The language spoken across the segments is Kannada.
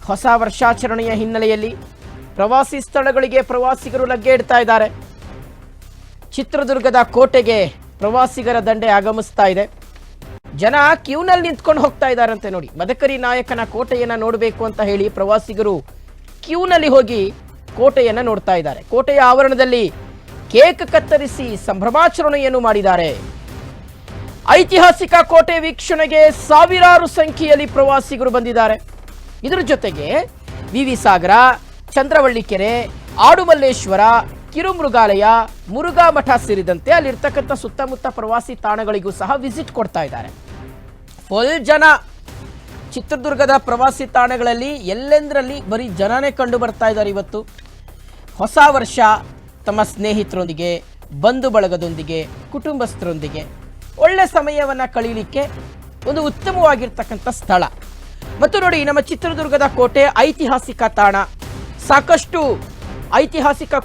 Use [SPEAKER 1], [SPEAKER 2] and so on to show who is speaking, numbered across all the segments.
[SPEAKER 1] ಹೊಸ ವರ್ಷಾಚರಣೆಯ ಹಿನ್ನೆಲೆಯಲ್ಲಿ ಪ್ರವಾಸಿ ಸ್ಥಳಗಳಿಗೆ ಪ್ರವಾಸಿಗರು ಲಗ್ಗೆ ಇಡ್ತಾ ಇದ್ದಾರೆ. ಚಿತ್ರದುರ್ಗದ ಕೋಟೆಗೆ ಪ್ರವಾಸಿಗರ ದಂಡೆ ಆಗಮಿಸ್ತಾ ಇದೆ. ಜನ ಕ್ಯೂನಲ್ಲಿ ನಿಂತ್ಕೊಂಡು ಹೋಗ್ತಾ ಇದ್ದಾರಂತೆ. ನೋಡಿ, ಮದಕರಿ ನಾಯಕನ ಕೋಟೆಯನ್ನ ನೋಡಬೇಕು ಅಂತ ಹೇಳಿ ಪ್ರವಾಸಿಗರು ಕ್ಯೂನಲ್ಲಿ ಹೋಗಿ ಕೋಟೆಯನ್ನ ನೋಡ್ತಾ ಇದ್ದಾರೆ. ಕೋಟೆಯ ಆವರಣದಲ್ಲಿ ಕೇಕ್ ಕತ್ತರಿಸಿ ಸಂಭ್ರಮಾಚರಣೆಯನ್ನು ಮಾಡಿದ್ದಾರೆ. ಐತಿಹಾಸಿಕ ಕೋಟೆ ವೀಕ್ಷಣೆಗೆ ಸಾವಿರಾರು ಸಂಖ್ಯೆಯಲ್ಲಿ ಪ್ರವಾಸಿಗರು ಬಂದಿದ್ದಾರೆ. ಇದರ ಜೊತೆಗೆ ವಿವಿ ಸಾಗರ, ಚಂದ್ರವಳ್ಳಿ ಕೆರೆ, ಆಡುಮಲ್ಲೇಶ್ವರ, ಕಿರುಮೃಗಾಲಯ, ಮುರುಘಾ ಮಠ ಸೇರಿದಂತೆ ಅಲ್ಲಿರ್ತಕ್ಕಂಥ ಸುತ್ತಮುತ್ತ ಪ್ರವಾಸಿ ತಾಣಗಳಿಗೂ ಸಹ ವಿಸಿಟ್ ಕೊಡ್ತಾ ಇದ್ದಾರೆ. ಫುಲ್ ಜನ. ಚಿತ್ರದುರ್ಗದ ಪ್ರವಾಸಿ ತಾಣಗಳಲ್ಲಿ ಎಲ್ಲೆಂದರಲ್ಲಿ ಬರೀ ಜನನೇ ಕಂಡು ಬರ್ತಾ ಇದ್ದಾರೆ. ಇವತ್ತು ಹೊಸ ವರ್ಷ ತಮ್ಮ ಸ್ನೇಹಿತರೊಂದಿಗೆ, ಬಂಧು ಬಳಗದೊಂದಿಗೆ, ಕುಟುಂಬಸ್ಥರೊಂದಿಗೆ ಒಳ್ಳೆ ಸಮಯವನ್ನು ಕಳೀಲಿಕ್ಕೆ ಒಂದು ಉತ್ತಮವಾಗಿರ್ತಕ್ಕಂಥ ಸ್ಥಳ. ಮತ್ತು ನೋಡಿ, ನಮ್ಮ ಚಿತ್ರದುರ್ಗದ ಕೋಟೆ ಐತಿಹಾಸಿಕ ತಾಣ, ಸಾಕಷ್ಟು ಐತಿಹಾಸಿಕ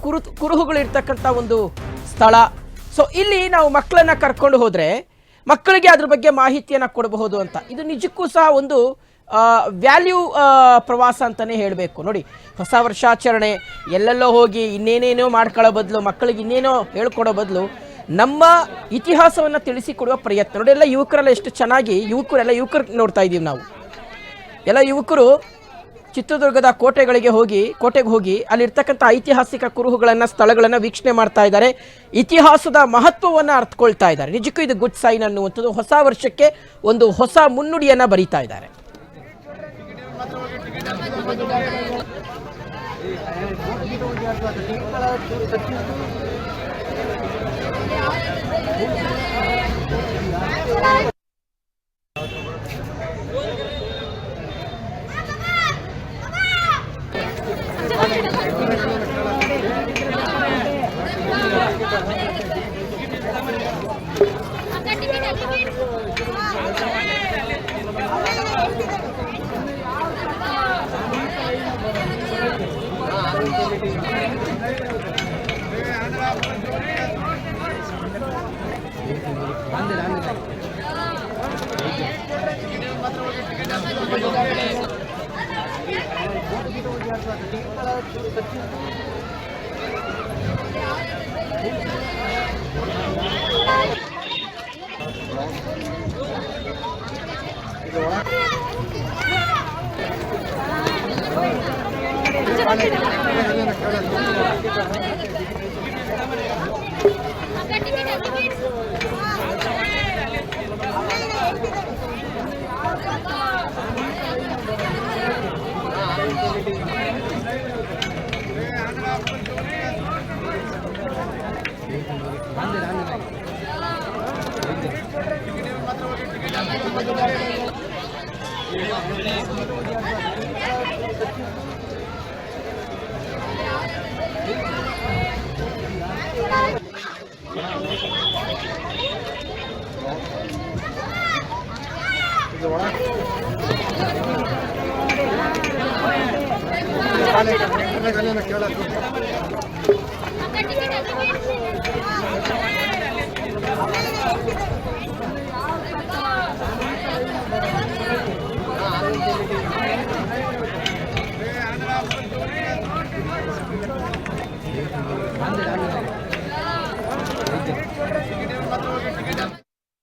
[SPEAKER 1] ಕುರುಹುಗಳಿರ್ತಕ್ಕಂಥ ಒಂದು ಸ್ಥಳ. ಸೊ ಇಲ್ಲಿ ನಾವು ಮಕ್ಕಳನ್ನ ಕರ್ಕೊಂಡು ಹೋದ್ರೆ ಮಕ್ಕಳಿಗೆ ಅದ್ರ ಬಗ್ಗೆ ಮಾಹಿತಿಯನ್ನು ಕೊಡಬಹುದು ಅಂತ. ಇದು ನಿಜಕ್ಕೂ ಸಹ ಒಂದು ವ್ಯಾಲ್ಯೂ ಪ್ರವಾಸ ಅಂತಾನೆ ಹೇಳಬೇಕು. ನೋಡಿ, ಹೊಸ ವರ್ಷಾಚರಣೆ ಎಲ್ಲೆಲ್ಲೋ ಹೋಗಿ ಇನ್ನೇನೇನೋ ಮಾಡ್ಕೊಳ್ಳೋ ಬದಲು, ಮಕ್ಕಳಿಗೆ ಇನ್ನೇನೋ ಹೇಳ್ಕೊಡೋ ಬದಲು ನಮ್ಮ ಇತಿಹಾಸವನ್ನು ತಿಳಿಸಿಕೊಡುವ ಪ್ರಯತ್ನ. ನೋಡಿ, ಎಲ್ಲ ಯುವಕರೆಲ್ಲ ಎಷ್ಟು ಚೆನ್ನಾಗಿ ಯುವಕರು ನೋಡ್ತಾ ಇದ್ದೀವಿ ನಾವು. ಎಲ್ಲ ಯುವಕರು ಚಿತ್ರದುರ್ಗದ ಕೋಟೆಗೆ ಹೋಗಿ ಅಲ್ಲಿರ್ತಕ್ಕಂಥ ಐತಿಹಾಸಿಕ ಕುರುಹುಗಳನ್ನು, ಸ್ಥಳಗಳನ್ನು ವೀಕ್ಷಣೆ ಮಾಡ್ತಾ ಇದ್ದಾರೆ. ಇತಿಹಾಸದ ಮಹತ್ವವನ್ನು ಅರ್ಥಕೊಳ್ತಾ ಇದ್ದಾರೆ. ನಿಜಕ್ಕೂ ಇದು ಗುಡ್ ಸೈನ್ ಅನ್ನುವಂಥದ್ದು. ಹೊಸ ವರ್ಷಕ್ಕೆ ಒಂದು ಹೊಸ ಮುನ್ನುಡಿಯನ್ನು ಬರೀತಾ ಇದ್ದಾರೆ.